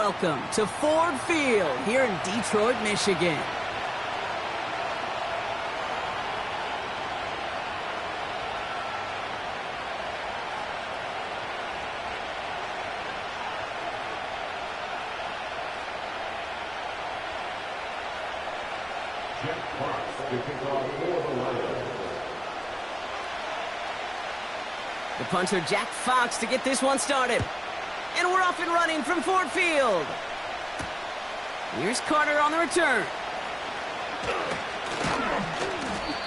welcome to Ford Field here in Detroit, Michigan. The punter, Jack Fox, to get this one started. And we're off and running from Ford Field. Here's Carter on the return.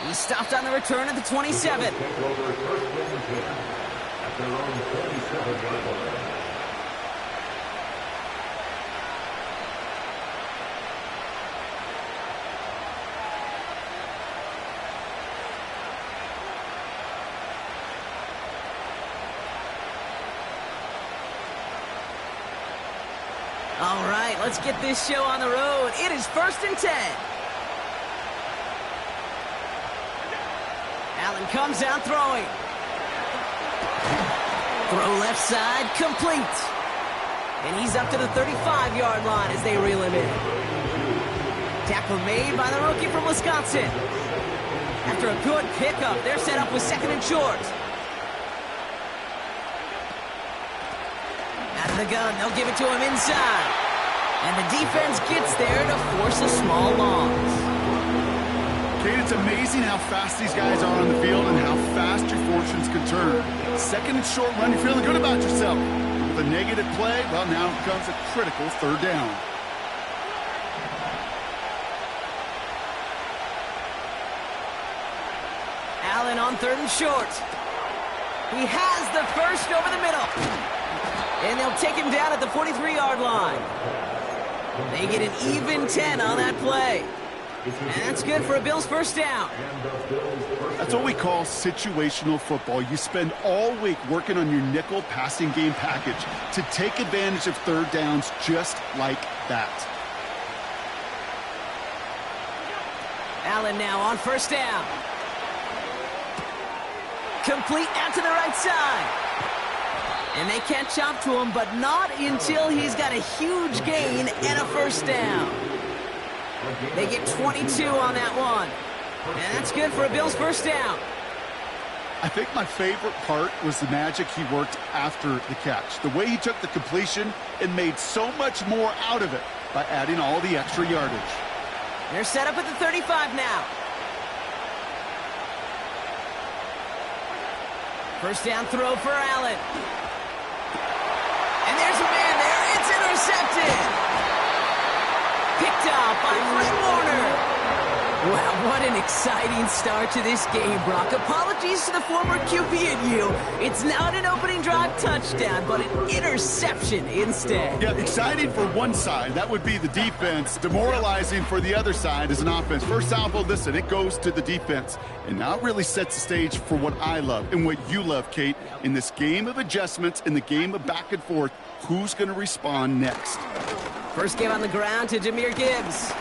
He stopped on the return at the 27. All right, let's get this show on the road. It is 1st and 10. Allen comes out throwing. Throw left side, complete. And he's up to the 35-yard line as they reel him in. Tackle made by the rookie from Wisconsin. After a good pickup, they're set up with 2nd and short. Out of the gun, they'll give it to him inside. And the defense gets there to force a small loss. Kate, it's amazing how fast these guys are on the field and how fast your fortunes can turn. 2nd and short run, you're feeling good about yourself. With a negative play, well, now comes a critical 3rd down. Allen on 3rd and short. He has the first over the middle. And they'll take him down at the 43-yard line. They get an even 10 on that play. And that's good for a Bills 1st down. That's what we call situational football. You spend all week working on your nickel passing game package to take advantage of 3rd downs just like that. Allen now on 1st down. Complete out to the right side. And they catch up to him, but not until he's got a huge gain and a 1st down. They get 22 on that one. And that's good for a Bills 1st down. I think my favorite part was the magic he worked after the catch. The way he took the completion and made so much more out of it by adding all the extra yardage. They're set up at the 35 now. 1st down throw for Allen. And there's a man there. It's intercepted. Picked up by Fred Warner. Wow, what an exciting start to this game, Brock. Apologies to the former QB and you. It's not an opening drive touchdown, but an interception instead. Yeah, exciting for one side. That would be the defense. Demoralizing for the other side as an offense. First salvo, listen, it goes to the defense. And now it really sets the stage for what I love and what you love, Kate. In this game of adjustments, in the game of back and forth, who's going to respond next? First game on the ground to Jahmyr Gibbs.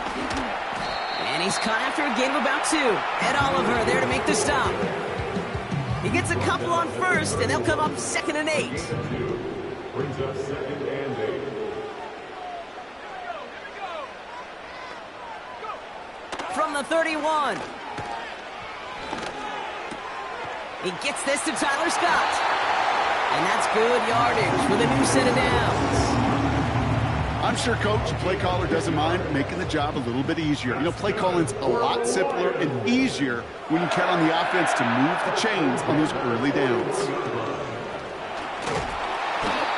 And he's caught after a gain of about 2. Ed Oliver there to make the stop. He gets a couple on 1st, and they'll come up 2nd and 8. Brings up 2nd and 8. From the 31. He gets this to Tyler Scott. And that's good yardage with a new set of downs. I'm sure Coach, play caller doesn't mind making the job a little bit easier. You know, play calling's a lot simpler and easier when you count on the offense to move the chains on those early downs.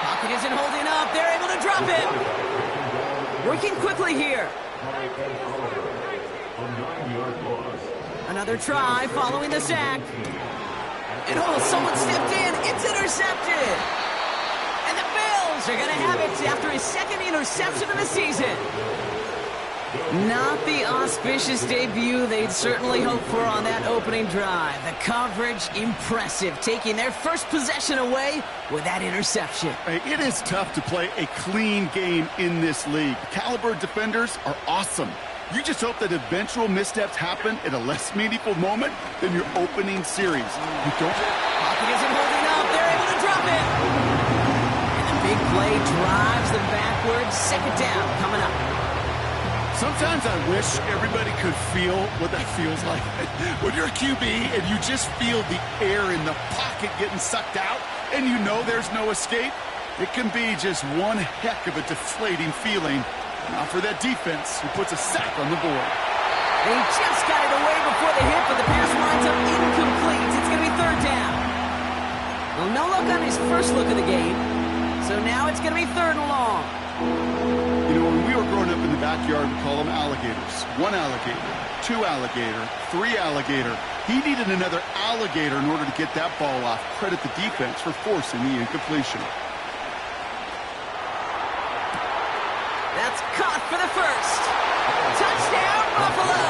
Pocket isn't holding up. They're able to drop it. Working quickly here. Another try following the sack. And oh, someone stepped in. It's intercepted. And the Bills are going to have it after his 2nd interception of the season. Not the auspicious debut they'd certainly hoped for on that opening drive. The coverage, impressive, taking their first possession away with that interception. It is tough to play a clean game in this league. Caliber defenders are awesome. You just hope that eventual missteps happen at a less meaningful moment than your opening series. You don't... Pocket isn't holding up. They're able to drop it. And the big play drives them backwards. Second down coming up. Sometimes I wish everybody could feel what that feels like. When you're a QB and you just feel the air in the pocket getting sucked out and you know there's no escape, it can be just one heck of a deflating feeling. Now for that defense who puts a sack on the board. They just got it away before the hit, but the pass winds up incomplete. It's going to be third down. Well, no luck on his first look of the game, so now it's going to be third and long. You know, when we were growing up in the backyard, we call them alligators. 1 alligator, 2 alligator, 3 alligator. He needed another alligator in order to get that ball off. Credit the defense for forcing the incompletion. That's caught for the first. Touchdown, Buffalo!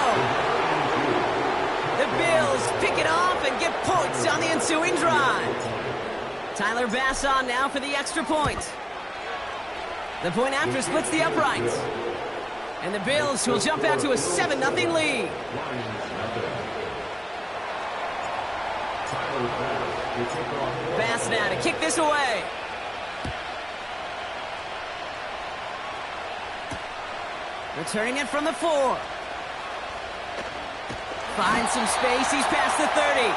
The Bills pick it off and get points on the ensuing drive. Tyler Bass on now for the extra point. The point after splits the uprights. And the Bills will jump out to a 7-0 lead. Bass now to kick this away. Returning it from the 4. Finds some space. He's past the 30.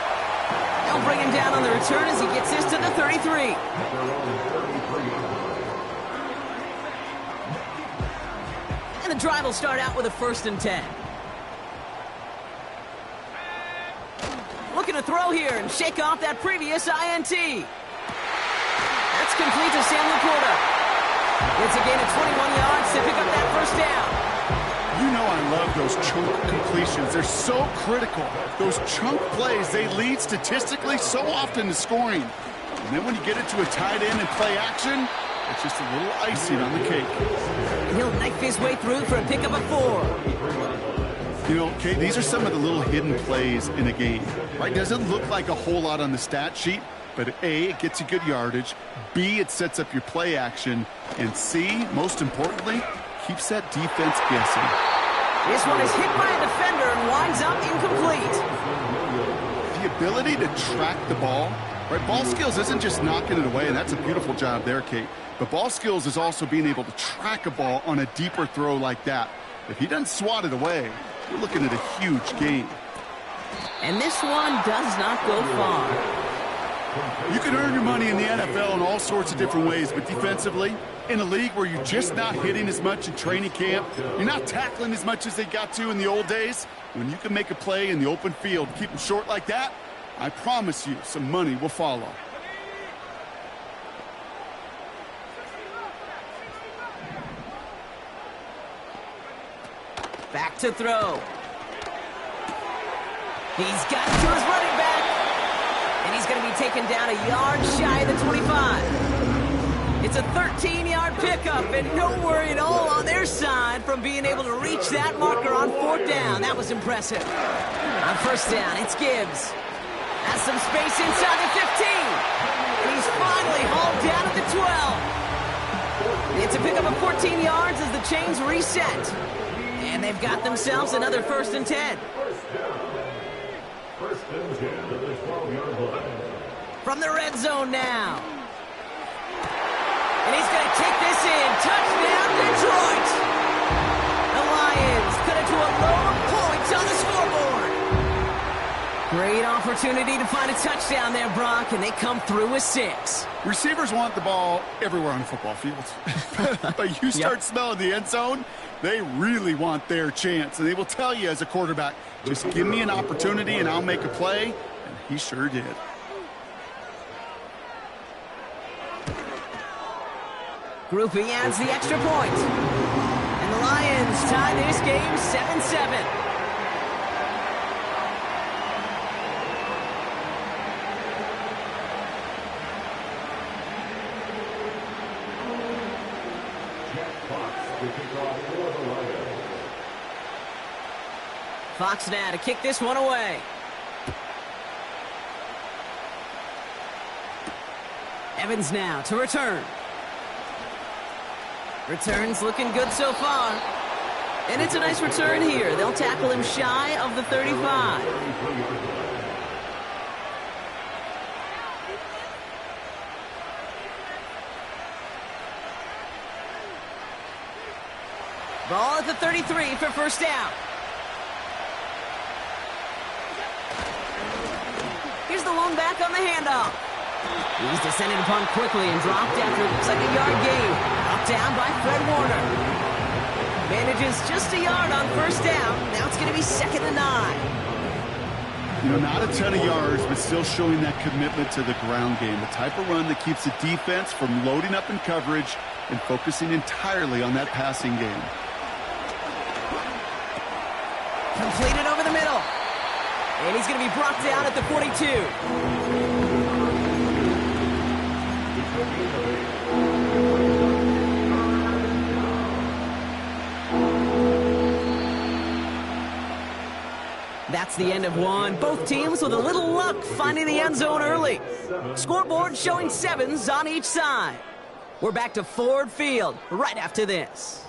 They'll bring him down on the return as he gets this to the 33. And the drive will start out with a 1st and 10. Looking to throw here and shake off that previous INT. That's complete to Sam Laporta. It's a gain of 21 yards to pick up that first down. You know I love those chunk completions. They're so critical. Those chunk plays, they lead statistically so often to scoring. And then when you get it to a tight end and play action, it's just a little icing on the cake. He'll knife his way through for a pickup of 4. You know, Kate, these are some of the little hidden plays in a game. Right? Doesn't look like a whole lot on the stat sheet, but A, it gets you good yardage. B, it sets up your play action. And C, most importantly, keeps that defense guessing. This one is hit by a defender and winds up incomplete. The ability to track the ball, right? Ball skills isn't just knocking it away, and that's a beautiful job there, Kate. But ball skills is also being able to track a ball on a deeper throw like that. If he doesn't swat it away, you're looking at a huge gain. And this one does not go far. You can earn your money in the NFL in all sorts of different ways, but defensively, in a league where you're just not hitting as much in training camp, you're not tackling as much as they got to in the old days, when you can make a play in the open field, keep them short like that, I promise you some money will follow. Back to throw. He's got it to his running back. And he's going to be taken down a yard shy of the 25. It's a 13-yard pickup, and no worry at all on their side from being able to reach that marker on 4th down. That was impressive. On 1st down, it's Gibbs. Has some space inside the 15. And he's finally hauled down at the 12. It's a pickup of 14 yards as the chains reset. And they've got themselves another 1st and 10. First and 10 at the 12-yard line. From the red zone now. And he's going to kick this in. Touchdown, Detroit. The Lions cut it to a load of points on the scoreboard. Great opportunity to find a touchdown there, Brock, and they come through with 6. Receivers want the ball everywhere on the football field. But you start smelling the end zone, they really want their chance. And they will tell you as a quarterback, just give me an opportunity and I'll make a play. And he sure did. Groupie adds the extra point. And the Lions tie this game 7-7. Fox now to kick this one away. Evans now to return. Returns looking good so far. And it's a nice return here. They'll tackle him shy of the 35. Ball at the 33 for first down. Here's the lone back on the handoff. He's descended upon quickly and dropped after it looks like a yard gain. Up down by Fred Warner. Manages just a yard on first down. Now it's going to be 2nd and 9. You know, not a ton of yards, but still showing that commitment to the ground game. The type of run that keeps the defense from loading up in coverage and focusing entirely on that passing game. Completed over the middle. And he's going to be brought down at the 42. That's the end of one. Both teams with a little luck finding the end zone early. Scoreboard showing 7s on each side. We're back to Ford Field right after this.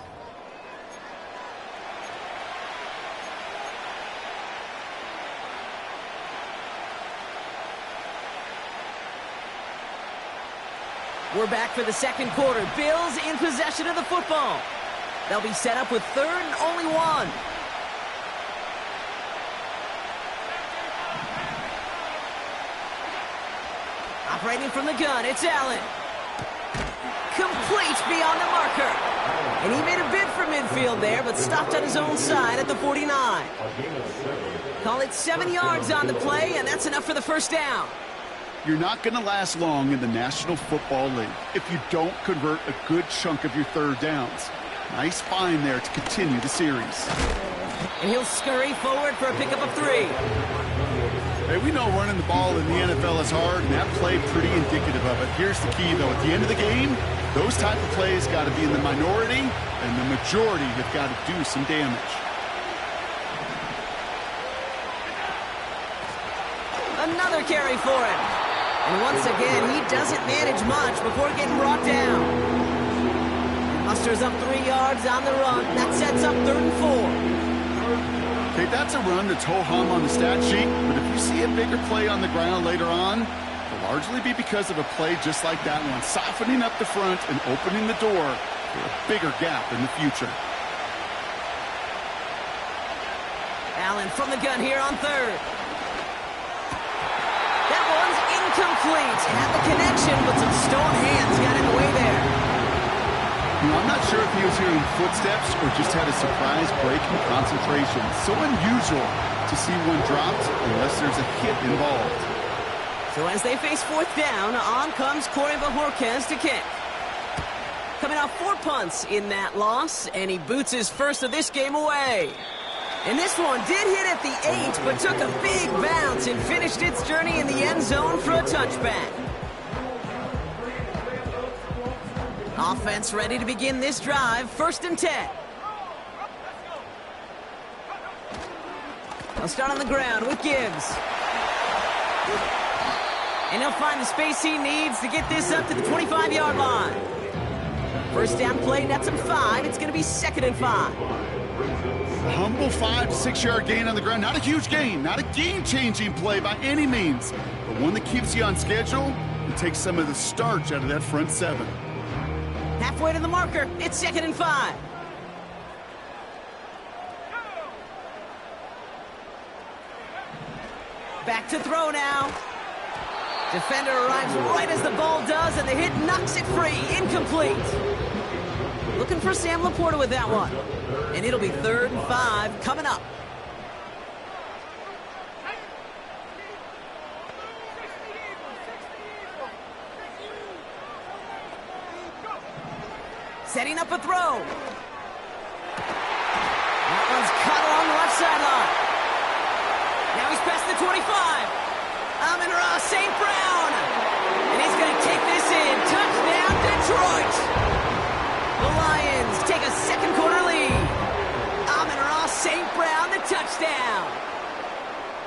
We're back for the second quarter. Bills in possession of the football. They'll be set up with 3rd and only 1. Operating from the gun, it's Allen. Complete beyond the marker. And he made a bid for midfield there, but stopped on his own side at the 49. Call it 7 yards on the play, and that's enough for the first down. You're not going to last long in the National Football League if you don't convert a good chunk of your 3rd downs. Nice find there to continue the series. And he'll scurry forward for a pickup of 3. Hey, we know running the ball in the NFL is hard, and that play pretty indicative of it. Here's the key, though. At the end of the game, those type of plays got to be in the minority, and the majority have got to do some damage. Another carry for him. And once again, he doesn't manage much before getting brought down. Musters up 3 yards on the run. That sets up 3rd and 4. Okay, that's a run that's ho-hum on the stat sheet, but if you see a bigger play on the ground later on, it'll largely be because of a play just like that one, softening up the front and opening the door for a bigger gap in the future. Allen from the gun here on 3rd. That one's incomplete. Had the connection, but some stone hands got in the way there. You know, I'm not sure if he was hearing footsteps or just had a surprise break in concentration. So unusual to see one dropped unless there's a hit involved. So as they face 4th down, on comes Corey Vahorquez to kick. Coming off 4 punts in that loss, and he boots his first of this game away. And this one did hit at the 8, but took a big bounce and finished its journey in the end zone for a touchback. Offense ready to begin this drive, 1st and 10. They'll start on the ground with Gibbs. And he'll find the space he needs to get this up to the 25-yard line. First down play, nets him 5. It's going to be 2nd and 5. A humble 5 to 6 yard gain on the ground. Not a huge gain, not a game-changing play by any means, but one that keeps you on schedule and takes some of the starch out of that front 7. Halfway to the marker, it's 2nd and 5. Back to throw now. Defender arrives right as the ball does, and the hit knocks it free. Incomplete. Looking for Sam Laporta with that one. And it'll be 3rd and 5 coming up. Setting up a throw. That one's cut along the left sideline. Now he's past the 25. Amon-Ra St. Brown. And he's going to take this in. Touchdown, Detroit. The Lions take a second quarter lead. Amon-Ra St. Brown, the touchdown.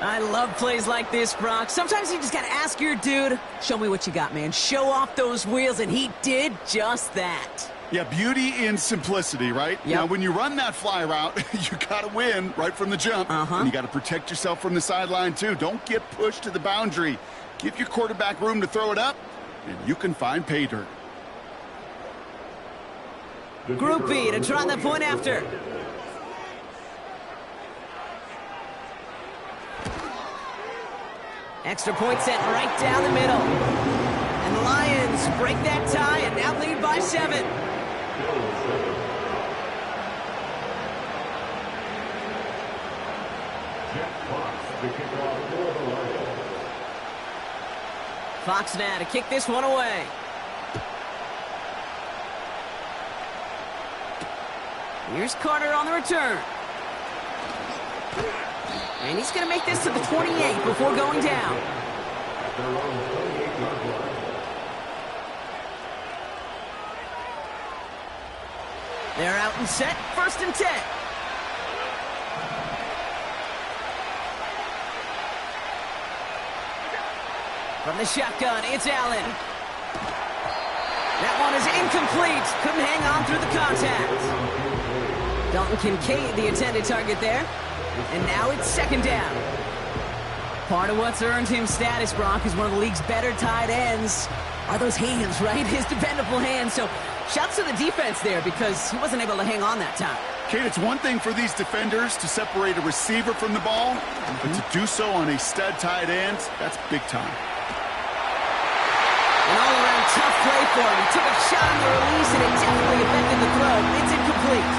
I love plays like this, Brock. Sometimes you just got to ask your dude, show me what you got, man. Show off those wheels, and he did just that. Yeah, beauty in simplicity, right? Yep. Now, when you run that fly route, you got to win right from the jump. And you got to protect yourself from the sideline, too. Don't get pushed to the boundary. Give your quarterback room to throw it up, and you can find pay dirt. Group B to try the point after. Extra point set right down the middle. And the Lions break that tie and now lead by 7. Fox now to kick this one away. Here's Carter on the return. And he's going to make this to the 28 before going down. They're out and set, 1st and 10. From the shotgun, it's Allen. That one is incomplete. Couldn't hang on through the contact. Dalton Kincaid, the intended target there. And now it's 2nd down. Part of what's earned him status, Brock, is one of the league's better tight ends. Are those hands, right? His dependable hands. So shouts to the defense there because he wasn't able to hang on that time. Kate, it's one thing for these defenders to separate a receiver from the ball, but to do so on a stud tight end, that's big time. An all-around tough play for him. He took a shot on the release, and it definitely affected the throw. It's incomplete.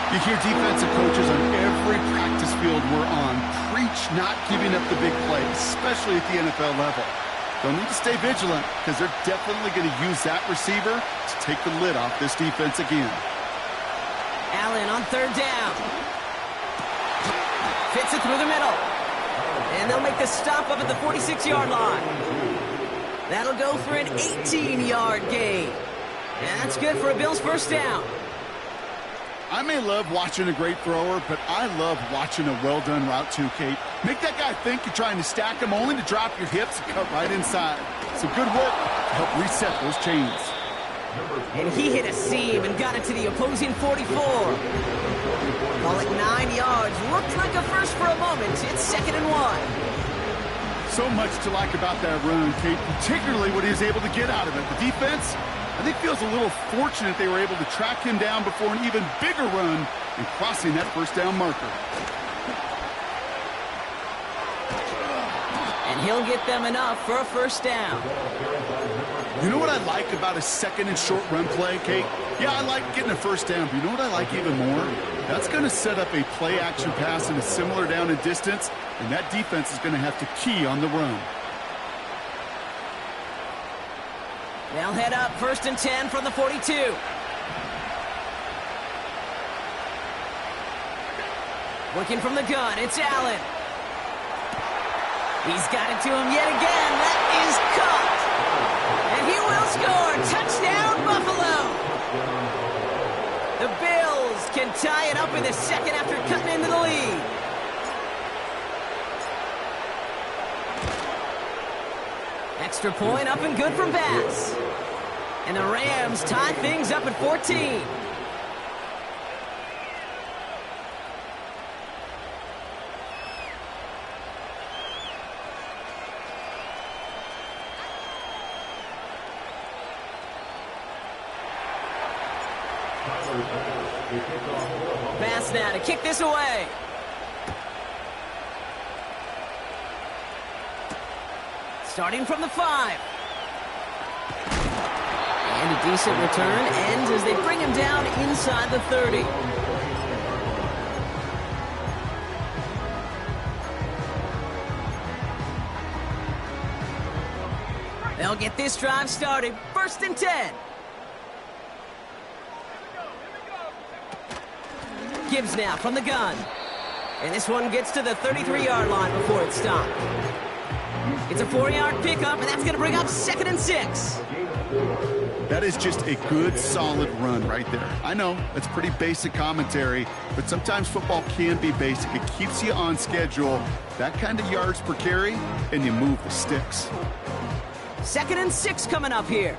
You hear defensive coaches on every practice field we're on preach not giving up the big plays, especially at the NFL level. They'll need to stay vigilant because they're definitely going to use that receiver to take the lid off this defense again. Allen on 3rd down. Fits it through the middle. And they'll make the stop up at the 46-yard line. That'll go for an 18-yard gain. And that's good for a Bills 1st down. I may love watching a great thrower, but I love watching a well-done route too, Kate. Make that guy think you're trying to stack him only to drop your hips and cut right inside. Some good work to help reset those chains. And he hit a seam and got it to the opposing 44. Call it 9 yards. Looked like a first for a moment. It's 2nd and 1. So much to like about that run, Kate, particularly what he was able to get out of it. The defense, I think, feels a little fortunate they were able to track him down before an even bigger run and crossing that 1st down marker. And he'll get them enough for a 1st down. You know what I like about a 2nd and short run play, Kate? Yeah, I like getting a 1st down, but you know what I like even more? That's going to set up a play-action pass in a similar down and distance, and that defense is going to have to key on the run. They'll head up 1st and 10 from the 42. Working from the gun, it's Allen. He's got it to him yet again. That is caught. And he will score. Touchdown, Buffalo. The Bills can tie it up in the 2nd after cutting into the lead. Extra point up and good from Bass. And the Rams tie things up at 14. Bass now to kick this away. Starting from the 5. And a decent return ends as they bring him down inside the 30. They'll get this drive started. 1st and 10. Gibbs now from the gun. And this one gets to the 33-yard line before it's stopped. It's a 4-yard pickup, and that's going to bring up 2nd and 6. That is just a good, solid run right there. I know, that's pretty basic commentary, but sometimes football can be basic. It keeps you on schedule. That kind of yards per carry, and you move the sticks. 2nd and 6 coming up here.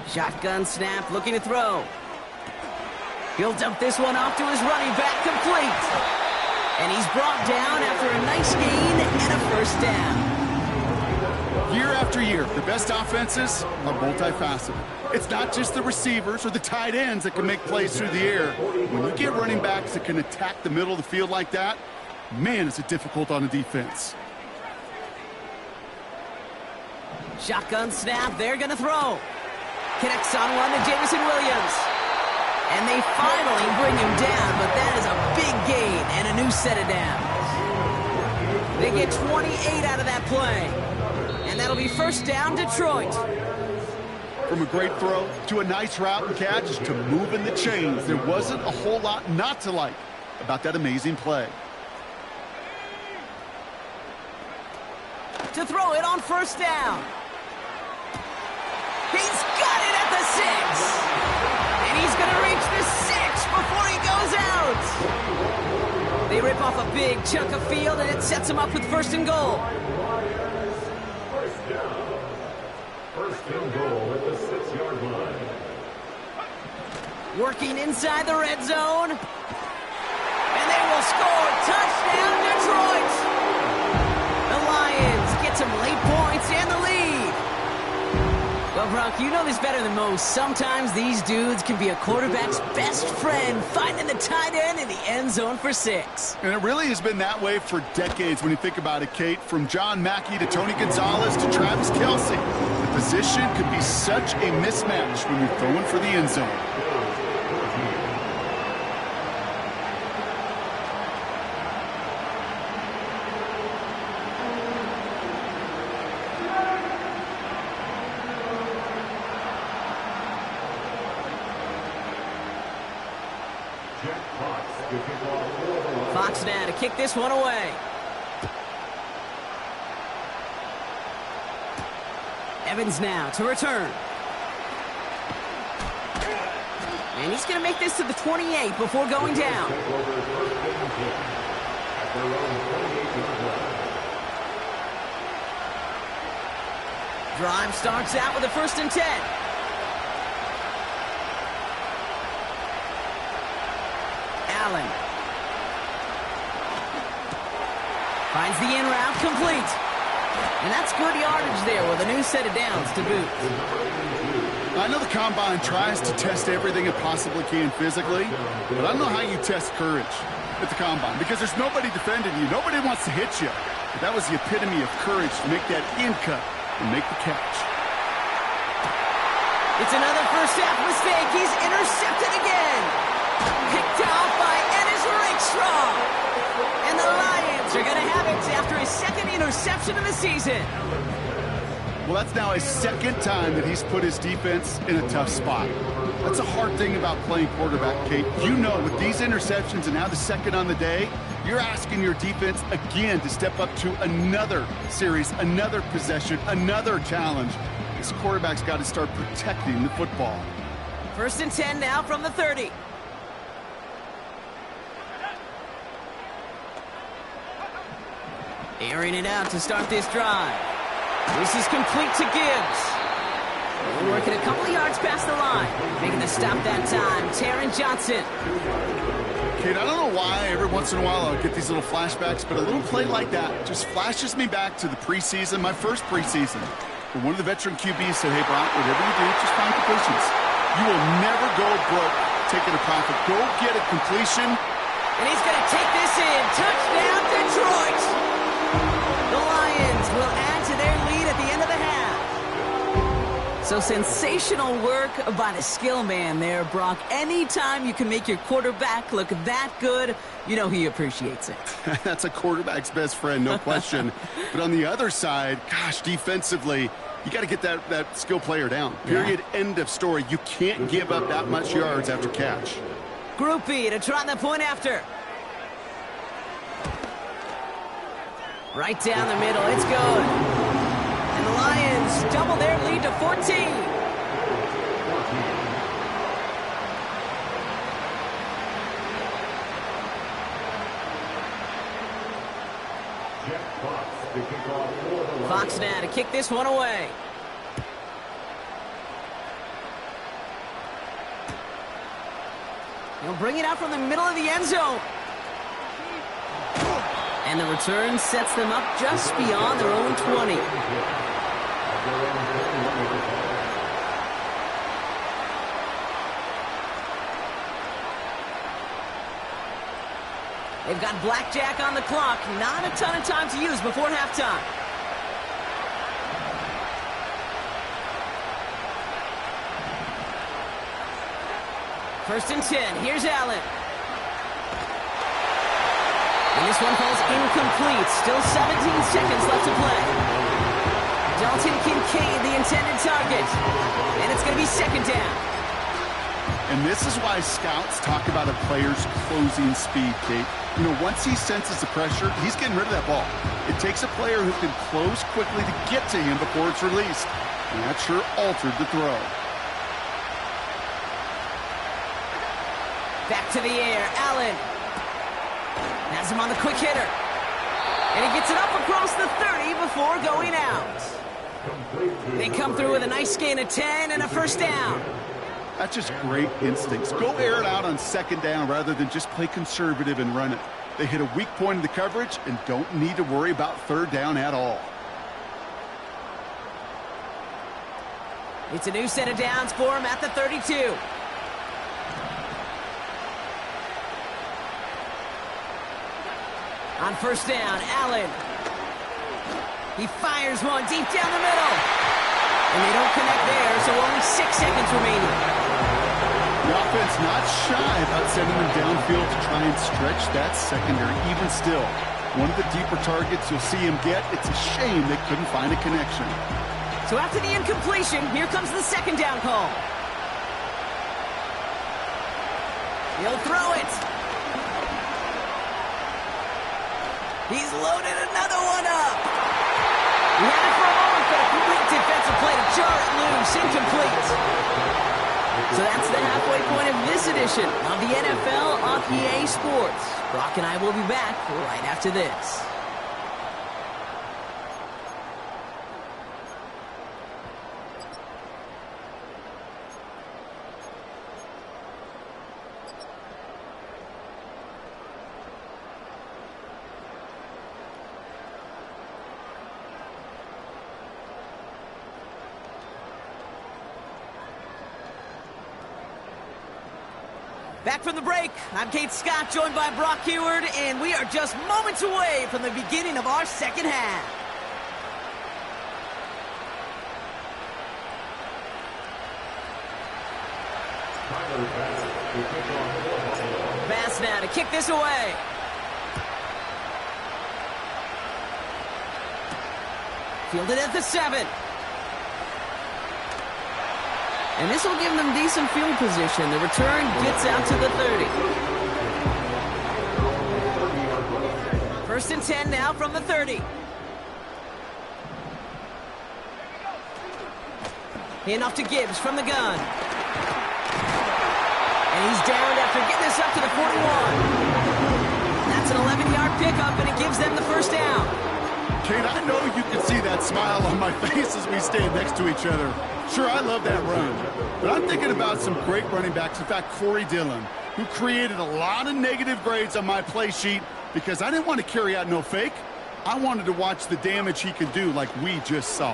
Shotgun snap, looking to throw. He'll dump this one off to his running back, complete. And he's brought down after a nice gain and a 1st down. Year after after year, the best offenses are multifaceted. It's not just the receivers or the tight ends that can make plays through the air. When you get running backs that can attack the middle of the field like that, man, is it difficult on a defense. Shotgun snap, they're going to throw. Connects on one to Jameson Williams. And they finally bring him down, but that is a big gain and a new set of downs. They get 28 out of that play. And that'll be first down, Detroit. From a great throw to a nice route and catch to moving the chains, there wasn't a whole lot not to like about that amazing play. To throw it on first down. He's got it at the 6. And he's going to reach the 6 before he goes out. They rip off a big chunk of field, and it sets him up with first and goal. First down. First and goal at the 6-yard line. Working inside the red zone. And they will score. Touchdown, Detroit. The Lions get some late points and the lead. Well, Brock, you know this better than most. Sometimes these dudes can be a quarterback's best friend, finding the tight end in the end zone for 6. And it really has been that way for decades when you think about it, Kate. From John Mackey to Tony Gonzalez to Travis Kelce. The position could be such a mismatch when you're throwing for the end zone. Fox now to kick this one away. Evans now to return. And he's going to make this to the 28 before going down. Drive starts out with a 1st and 10. Allen. Finds the in route complete. And that's good yardage there with a new set of downs to boot. I know the Combine tries to test everything it possibly can physically, but I don't know how you test courage at the Combine because there's nobody defending you. Nobody wants to hit you. But that was the epitome of courage to make that in cut and make the catch. It's another first half mistake. He's intercepted again. Picked off by Ennis Rakestraw. And the Lions are going to have it after his 2nd interception of the season. Well, that's now his 2nd time that he's put his defense in a tough spot. That's a hard thing about playing quarterback, Kate. You know, with these interceptions and now the 2nd on the day, you're asking your defense again to step up to another series, another possession, another challenge. This quarterback's got to start protecting the football. 1st and 10 now from the 30. Airing it out to start this drive. This is complete to Gibbs. Working a couple of yards past the line. Making the stop that time, Taron Johnson. Kate, I don't know why every once in a while I'll get these little flashbacks, but a little play like that just flashes me back to the preseason, my first preseason. Where one of the veteran QBs said, hey, Brock, whatever you do, just find completions. You will never go broke taking a profit. Go get a completion. And he's going to take this in. Touchdown, Detroit. The Lions will add to their lead at the end of the half. So sensational work by the skill man there, Brock. Anytime you can make your quarterback look that good, you know he appreciates it. That's a quarterback's best friend, no question. But on the other side, gosh, defensively, you got to get that skill player down. Period, end of story. You can't give up that much yards after catch. Group B to try the point after. Right down the middle, it's good. And the Lions double their lead to 14. Fox now to kick this one away. He'll bring it out from the middle of the end zone. And the return sets them up just beyond their own 20. They've got blackjack on the clock. Not a ton of time to use before halftime. First and 10. Here's Allen. And this one falls incomplete. Still 17 seconds left to play. Dalton Kincaid, the intended target. And it's going to be second down. And this is why scouts talk about a player's closing speed, Kate. You know, once he senses the pressure, he's getting rid of that ball. It takes a player who can close quickly to get to him before it's released. And that sure altered the throw. Back to the air. Allen has him on the quick hitter. And he gets it up across the 30 before going out. They come through with a nice gain of 10 and a first down. That's just great instincts. Go air it out on second down rather than just play conservative and run it. They hit a weak point in the coverage and don't need to worry about third down at all. It's a new set of downs for him at the 32. On first down, Allen. He fires one deep down the middle. And they don't connect there, so only 6 seconds remaining. The offense not shy about sending them downfield to try and stretch that secondary. Even still, one of the deeper targets you'll see him get. It's a shame they couldn't find a connection. So after the incompletion, here comes the second down call. He'll throw it. He's loaded another one up. He had it for a moment, but a complete defensive play to jar it loose. Incomplete. So that's the halfway point of this edition of the NFL on EA Sports. Brock and I will be back right after this. Back from the break, I'm Kate Scott, joined by Brock Heward, and we are just moments away from the beginning of our second half. Pass now to kick this away. Fielded at the 7. And this will give them decent field position. The return gets out to the 30. First and 10 now from the 30. Handoff to Gibbs from the gun. And he's downed after getting this up to the 41. That's an 11-yard pickup, and it gives them the first down. Kate, I know you can see that smile on my face as we stand next to each other. Sure, I love that run, but I'm thinking about some great running backs. In fact, Corey Dillon, who created a lot of negative grades on my play sheet because I didn't want to carry out no fake. I wanted to watch the damage he could do like we just saw.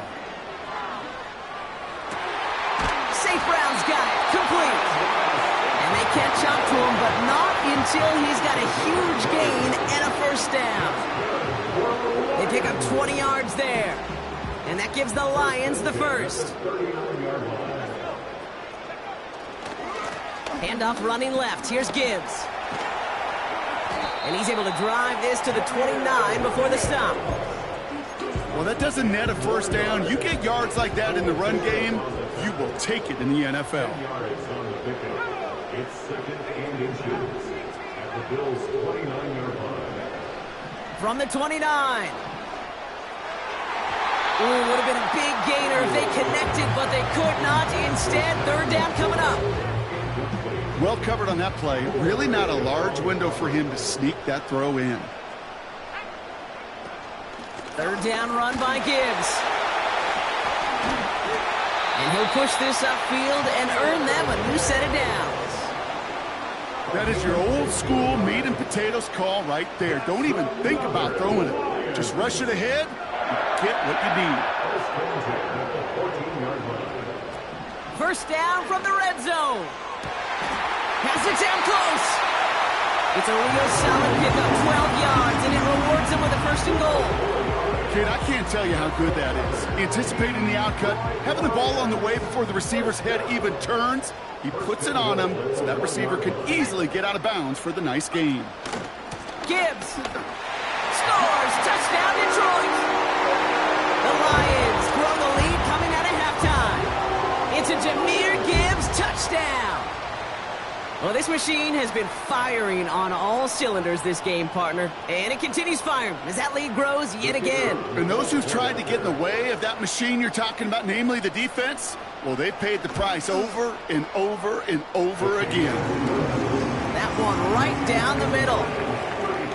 St. Brown's got it. Complete. And they catch up to him, but not until he's got a huge gain and a first down. They pick up 20 yards there. And that gives the Lions the first. Handoff running left. Here's Gibbs. And he's able to drive this to the 29 before the stop. Well, that doesn't net a first down. You get yards like that in the run game, you will take it in the NFL. It's second and inches at the Bills' 29-yard line. From the 29. Ooh, would have been a big gainer if they connected, but they could not. Instead, third down coming up. Well covered on that play. Really not a large window for him to sneak that throw in. Third down run by Gibbs. And he'll push this upfield and earn them a new set of downs. That is your old school meat and potatoes call right there. Don't even think about throwing it. Just rush it ahead and get what you need. First down from the red zone. Pass it down close. It's a real solid pickup, 12 yards, and it rewards him with a first and goal. Kid, I can't tell you how good that is. Anticipating the outcut, having the ball on the way before the receiver's head even turns. He puts it on him so that receiver can easily get out of bounds for the nice gain. Gibbs scores. Touchdown, Detroit. The Lions grow the lead coming out of halftime. It's a Jahmyr Gibbs touchdown. Well, this machine has been firing on all cylinders this game, partner. And it continues firing as that lead grows yet again. And those who've tried to get in the way of that machine you're talking about, namely the defense, well, they paid the price over and over and over again. That one right down the middle.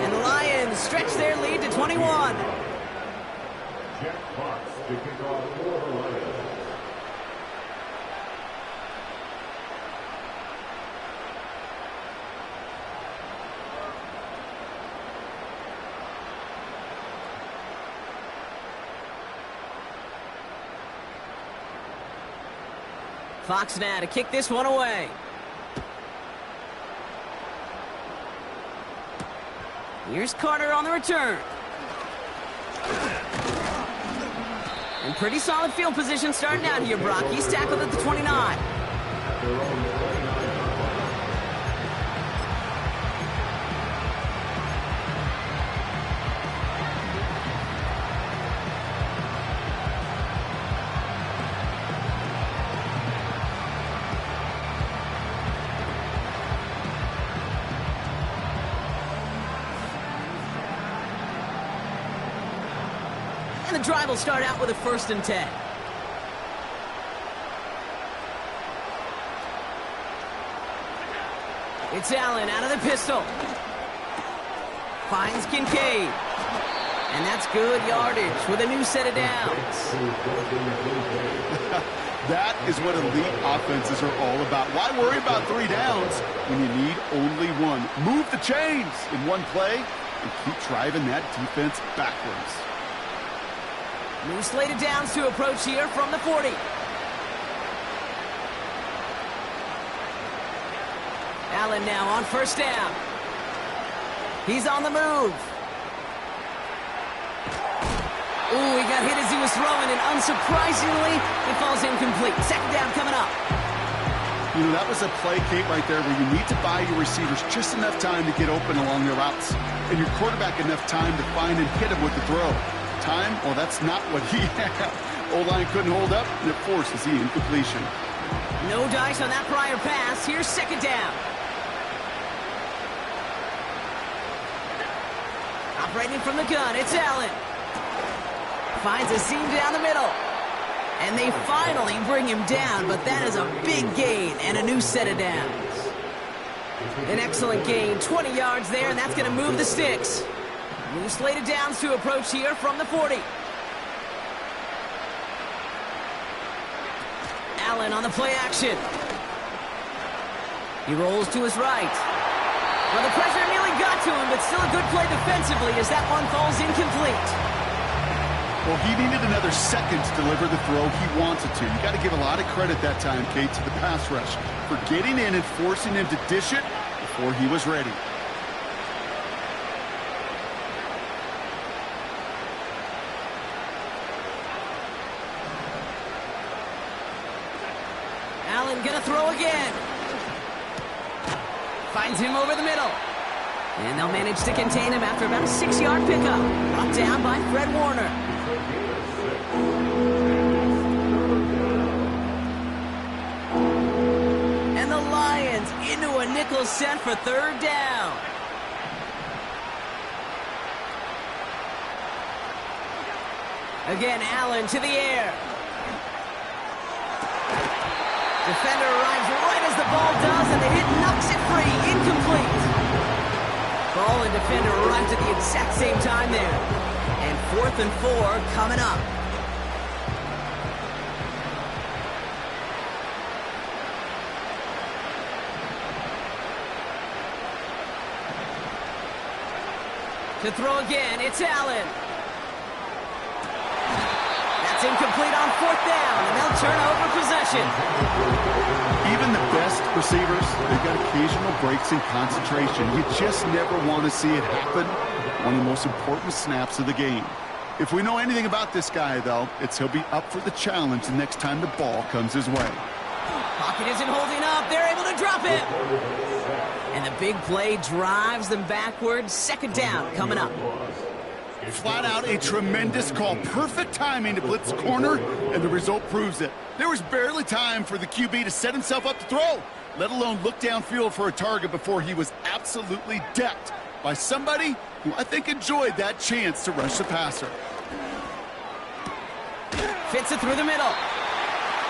And the Lions stretch their lead to 21. Jack Fox to kick off for the Lions. Fox now to kick this one away. Here's Carter on the return. And pretty solid field position starting out here, Brock. He's tackled at the 29. And the drive will start out with a 1st and 10. It's Allen out of the pistol. Finds Kincaid. And that's good yardage with a new set of downs. That is what elite offenses are all about. Why worry about 3 downs when you need only one? Move the chains in one play and keep driving that defense backwards. New slate of downs to approach here from the 40. Allen now on 1st down. He's on the move. Ooh, he got hit as he was throwing, and unsurprisingly, it falls incomplete. 2nd down coming up. You know, that was a play, Kate, right there where you need to buy your receivers just enough time to get open along their routes, and your quarterback enough time to find and hit him with the throw. Time? Well, that's not what he had. O-line couldn't hold up, and it forces the incompletion. No dice on that prior pass. Here's 2nd down. Operating from the gun, it's Allen. Finds a seam down the middle. And they finally bring him down, but that is a big gain and a new set of downs. An excellent gain, 20 yards there, and that's going to move the sticks. New slate of downs to approach here from the 40. Allen on the play action. He rolls to his right. Well, the pressure nearly got to him, but still a good play defensively as that one falls incomplete. Well, he needed another second to deliver the throw he wanted to. You got to give a lot of credit that time, Kate, to the pass rush for getting in and forcing him to dish it before he was ready. Allen gonna throw again. Finds him over the middle. And they'll manage to contain him after about a 6-yard pickup. Brought down by Fred Warner. And the Lions into a nickel set for 3rd down. Again, Allen to the air. Defender arrives right as the ball does, and the hit knocks it free. Incomplete. Ball and defender arrived at the exact same time there. And 4th and 4 coming up. To throw again, it's Allen. That's It's incomplete on 4th down, and they'll turn over possession. Even the best receivers, they've got occasional breaks in concentration. You just never want to see it happen. One of the most important snaps of the game. If we know anything about this guy, though, it's he'll be up for the challenge the next time the ball comes his way. Pocket isn't holding up. They're able to drop it. And the big play drives them backwards. 2nd down coming up. Flat out a tremendous call. Perfect timing to blitz corner, and the result proves it. There was barely time for the QB to set himself up to throw, let alone look downfield for a target before he was absolutely decked by somebody who I think enjoyed that chance to rush the passer. Fits it through the middle.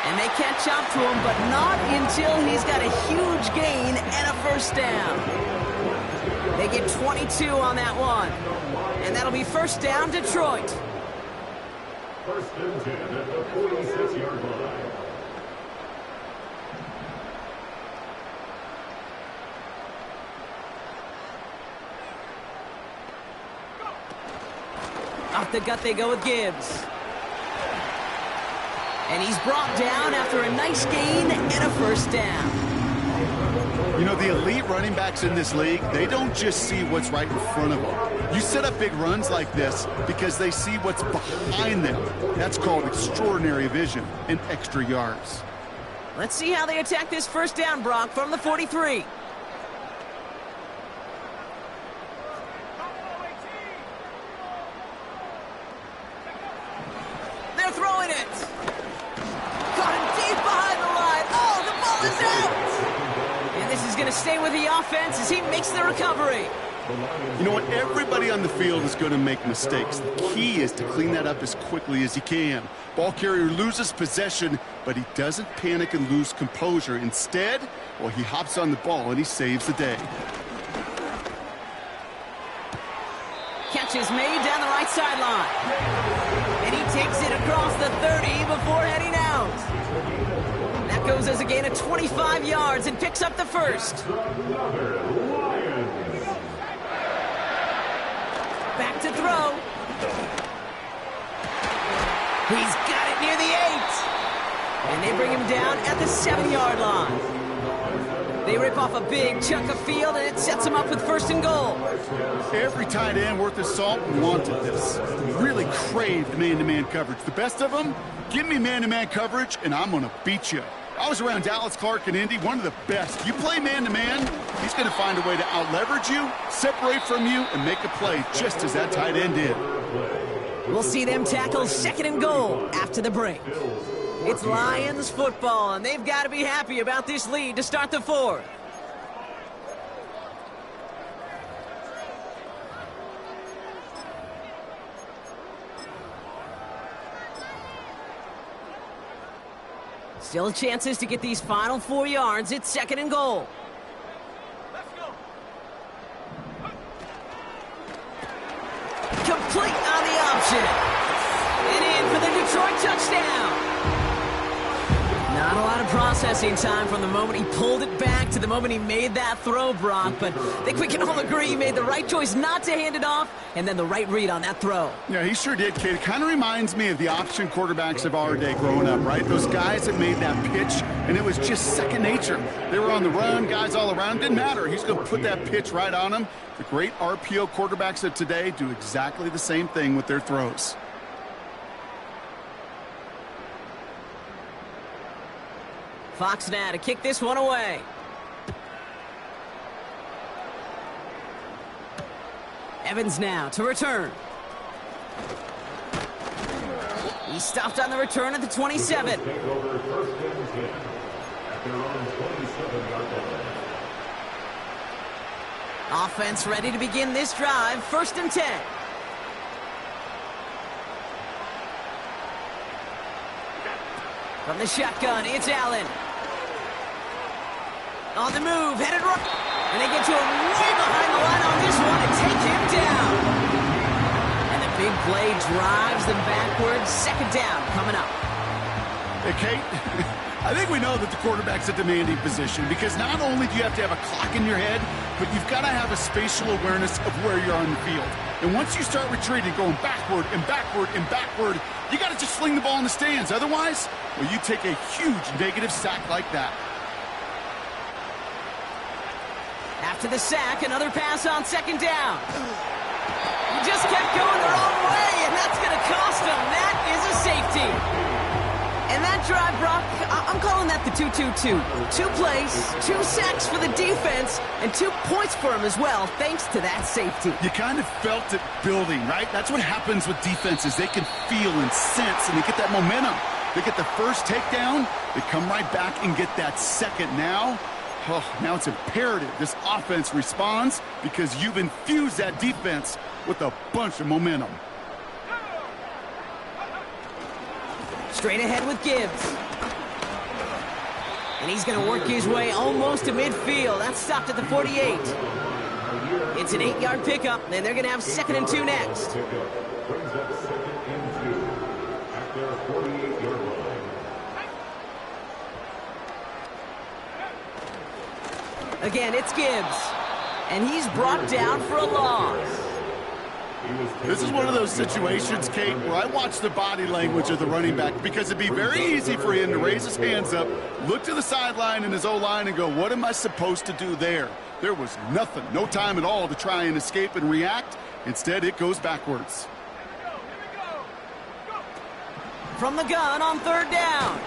And they catch up to him, but not until he's got a huge gain and a 1st down. They get 22 on that one. And that'll be 1st down, Detroit. 1st and 10 at the 46-yard line. Off the gut they go with Gibbs. And he's brought down after a nice gain and a 1st down. You know, the elite running backs in this league, they don't just see what's right in front of them. You set up big runs like this because they see what's behind them. That's called extraordinary vision and extra yards. Let's see how they attack this 1st down, Brock, from the 43. They're throwing it. Caught him deep behind the line. Oh, the ball is out. And this is going to stay with the offense as he makes the recovery. You know what? Everybody on the field is going to make mistakes. The key is to clean that up as quickly as you can. Ball carrier loses possession, but he doesn't panic and lose composure. Instead, well, he hops on the ball and he saves the day. Catch is made down the right sideline. And he takes it across the 30 before heading out. That goes as a gain of 25 yards and picks up the 1st. Back to throw. He's got it near the 8. And they bring him down at the 7-yard line. They rip off a big chunk of field, and it sets them up with 1st and goal. Every tight end worth his salt wanted this. Really craved man-to-man coverage. The best of them, give me man-to-man coverage, and I'm going to beat you. I was around Dallas Clark and Indy, one of the best. You play man-to-man, he's going to find a way to out-leverage you, separate from you, and make a play just as that tight end did. We'll see them tackle 2nd and goal after the break. It's Lions football, and they've got to be happy about this lead to start the 4th. Still chances to get these final 4 yards. It's 2nd and goal. Complete on the option. And in for the Detroit touchdown. Not a lot of processing time from the moment he pulled it back to the moment he made that throw, Brock. But I think we can all agree he made the right choice not to hand it off, and then the right read on that throw. Yeah, he sure did, kid. It kind of reminds me of the option quarterbacks of our day growing up, right? Those guys that made that pitch, and it was just second nature. They were on the run, guys all around. Didn't matter. He's going to put that pitch right on them. The great RPO quarterbacks of today do exactly the same thing with their throws. Fox now to kick this one away. Evans now to return. He stopped on the return at the 27. Offense ready to begin this drive. 1st and 10. From the shotgun, it's Allen. On the move, headed right. And they get to him way behind the line on this one and take him down. And the big play drives them backwards. 2nd down coming up. Hey, Kate, I think we know that the quarterback's a demanding position because not only do you have to have a clock in your head, but you've got to have a spatial awareness of where you're on the field. And once you start retreating, going backward and backward and backward, you got to just fling the ball in the stands. Otherwise, well, you take a huge negative sack like that. After the sack, another pass on second down. He just kept going the wrong way, and that's going to cost him. That is a safety. And that drive, Brock, I'm calling that the 2-2-2. 2 plays, 2 sacks for the defense, and 2 points for him as well, thanks to that safety. You kind of felt it building, right? That's what happens with defenses. They can feel and sense, and they get that momentum. They get the first takedown, they come right back and get that second. Now it's imperative this offense responds because you've infused that defense with a bunch of momentum. Straight ahead with Gibbs. And he's going to work his way almost to midfield. That's stopped at the 48. It's an 8-yard pickup, and they're going to have 2nd and 2 next. Brings up 2nd and 2 at their 48-yard line. Again, it's Gibbs. And he's brought down for a loss. This is one of those situations, Kate, where I watch the body language of the running back because it'd be very easy for him to raise his hands up, look to the sideline in his O-line and go, what am I supposed to do there? There was nothing, no time at all to try and escape and react. Instead, it goes backwards. From the gun on 3rd down.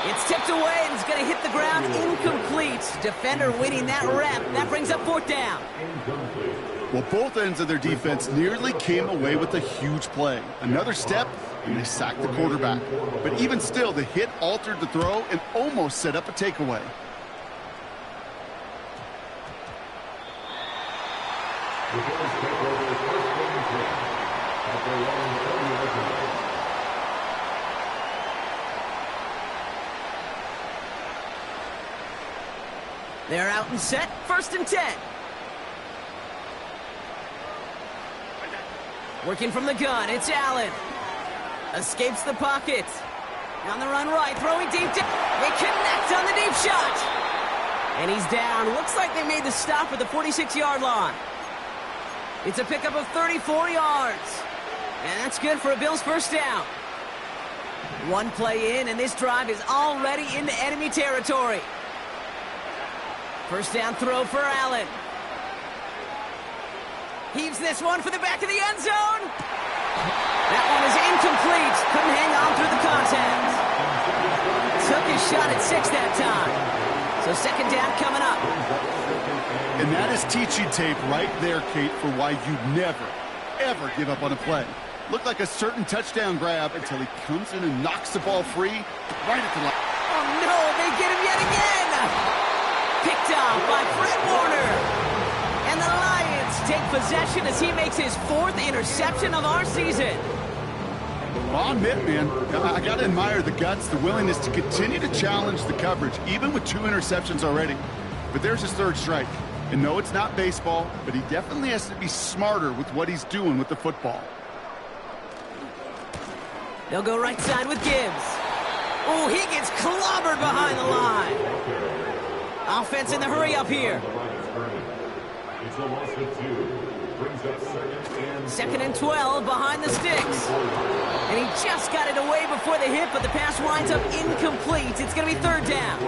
It's tipped away and it's going to hit the ground incomplete. Defender winning that rep. That brings up 4th down. Well, both ends of their defense nearly came away with a huge play. Another step, and they sacked the quarterback. But even still, the hit altered the throw and almost set up a takeaway. They're out and set. 1st and 10. Working from the gun, it's Allen. Escapes the pocket. On the run right, throwing deep down. They connect on the deep shot. And he's down. Looks like they made the stop at the 46-yard line. It's a pickup of 34 yards. And that's good for a Bills 1st down. 1 play in, and this drive is already into enemy territory. 1st down throw for Allen. Heaves this one for the back of the end zone. That one is incomplete. Couldn't hang on through the contact. Took his shot at 6 that time. So 2nd down coming up. And that is teaching tape right there, Kate, for why you never, ever give up on a play. Looked like a certain touchdown grab until he comes in and knocks the ball free right at the line. Oh, no, they get him yet again. Picked off by Fred Warner. And the Lions take possession as he makes his 4th interception of our season. Well, I'll admit, man, I got to admire the guts, the willingness to continue to challenge the coverage, even with 2 interceptions already. But there's his 3rd strike. And no, it's not baseball, but he definitely has to be smarter with what he's doing with the football. They'll go right side with Gibbs. Oh, he gets clobbered behind the line. Offense in the hurry up here. It's a loss of 2. Brings up 2nd and 12 behind the sticks. And he just got it away before the hit, but the pass winds up incomplete. It's going to be 3rd down.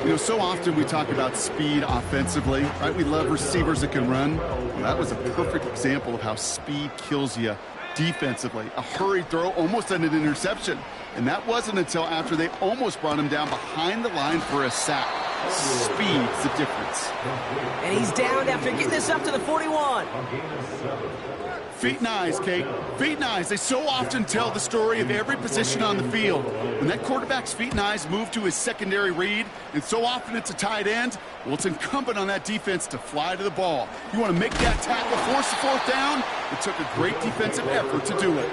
You know, so often we talk about speed offensively, right? We love receivers that can run. Well, that was a perfect example of how speed kills you defensively. A hurried throw almost ended an interception. And that wasn't until after they almost brought him down behind the line for a sack. Speed's the difference. And he's downed after getting this up to the 41. Feet and eyes, Kate. Feet and eyes. They so often tell the story of every position on the field. When that quarterback's feet and eyes move to his secondary read, and so often it's a tight end, well, it's incumbent on that defense to fly to the ball. You want to make that tackle, force the 4th down? It took a great defensive effort to do it.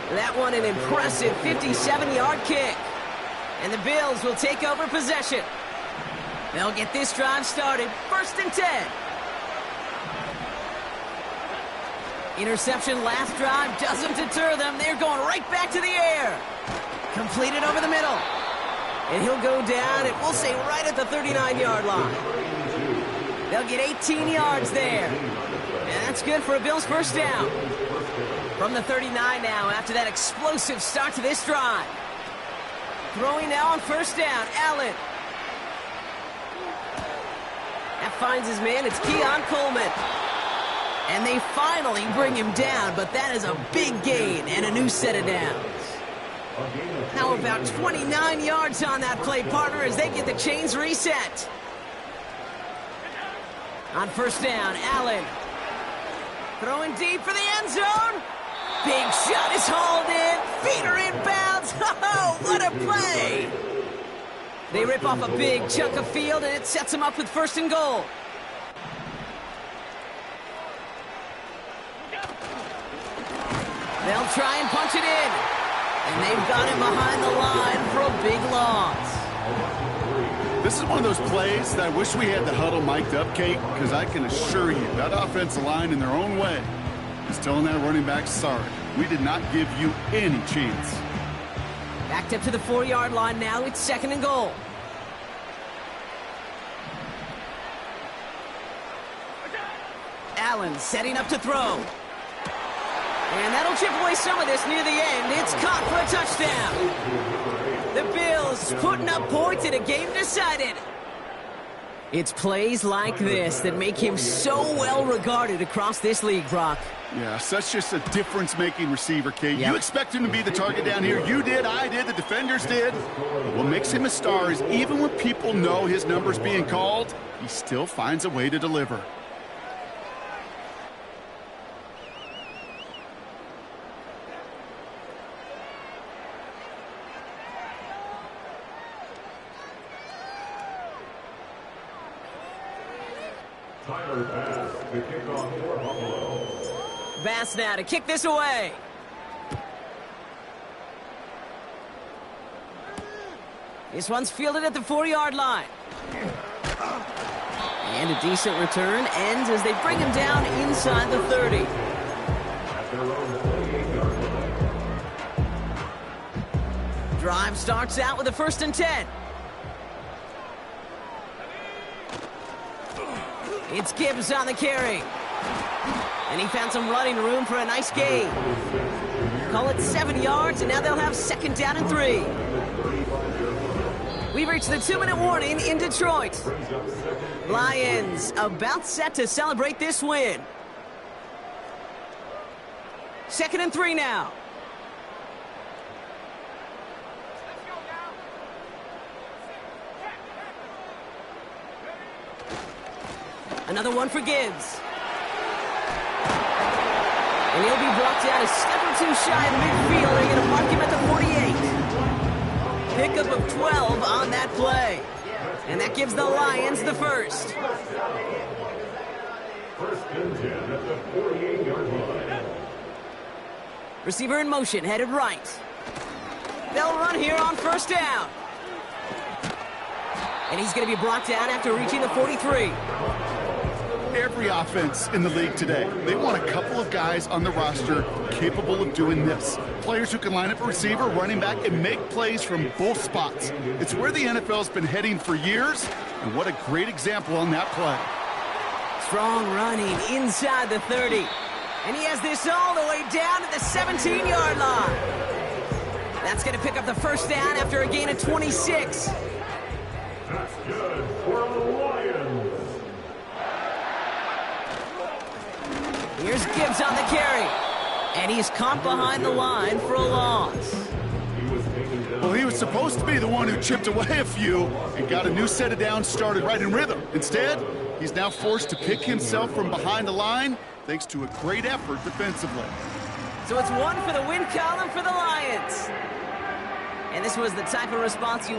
That one an impressive 57-yard kick. And the Bills will take over possession. They'll get this drive started. 1st and 10. Interception last drive doesn't deter them. They're going right back to the air. Completed over the middle. And he'll go down, and we'll say right at the 39-yard line. They'll get 18 yards there. And that's good for a Bills first down. From the 39 now after that explosive start to this drive. Throwing now on first down, Allen. That finds his man, it's Keon Coleman. And they finally bring him down, but that is a big gain and a new set of downs. How about 29 yards on that play, partner, as they get the chains reset. On first down, Allen. Throwing deep for the end zone. Big shot is hauled in. Feet are inbounds. Oh, what a play. They rip off a big chunk of field, and it sets them up with first and goal. They'll try and punch it in. And they've got him behind the line for a big loss. This is one of those plays that I wish we had the huddle mic'd up, Kate, because I can assure you that offensive line in their own way is telling that running back, sorry, we did not give you any chance. Backed up to the 4-yard line now. It's second and goal. Allen setting up to throw. And that'll chip away some of this near the end. It's caught for a touchdown. The Bills putting up points in a game decided. It's plays like this that make him so well regarded across this league, Brock. Yeah, such just a difference-making receiver, Kate. You expect him to be the target down here. You did, I did, the defenders did. But what makes him a star is even when people know his number's being called, he still finds a way to deliver. Bass now to kick this away. This one's fielded at the 4-yard line. And a decent return ends as they bring him down inside the 30. Drive starts out with a 1st and 10. It's Gibbs on the carry. And he found some running room for a nice gain. Call it 7 yards, and now they'll have 2nd down and 3. We've reached the 2-minute warning in Detroit. Lions about set to celebrate this win. 2nd and 3 now. Another one for Gibbs. And he'll be brought down a step or two shy of midfield. They're going to mark him at the 48. Pickup of 12 on that play. And that gives the Lions the first. 1st and 10 at the 48-yard line. Receiver in motion, headed right. They'll run here on first down. And he's going to be brought down after reaching the 43. Every offense in the league today, they want a couple of guys on the roster capable of doing this. Players who can line up a receiver, running back, and make plays from both spots. It's where the NFL's been heading for years, and what a great example on that play. Strong running inside the 30. And he has this all the way down to the 17-yard line. That's going to pick up the first down after a gain of 26. That's good for the Lions. Here's Gibbs on the carry. And he's caught behind the line for a loss. Well, he was supposed to be the one who chipped away a few and got a new set of downs started right in rhythm. Instead, he's now forced to pick himself from behind the line thanks to a great effort defensively. So it's one for the win column for the Lions. And this was the type of response you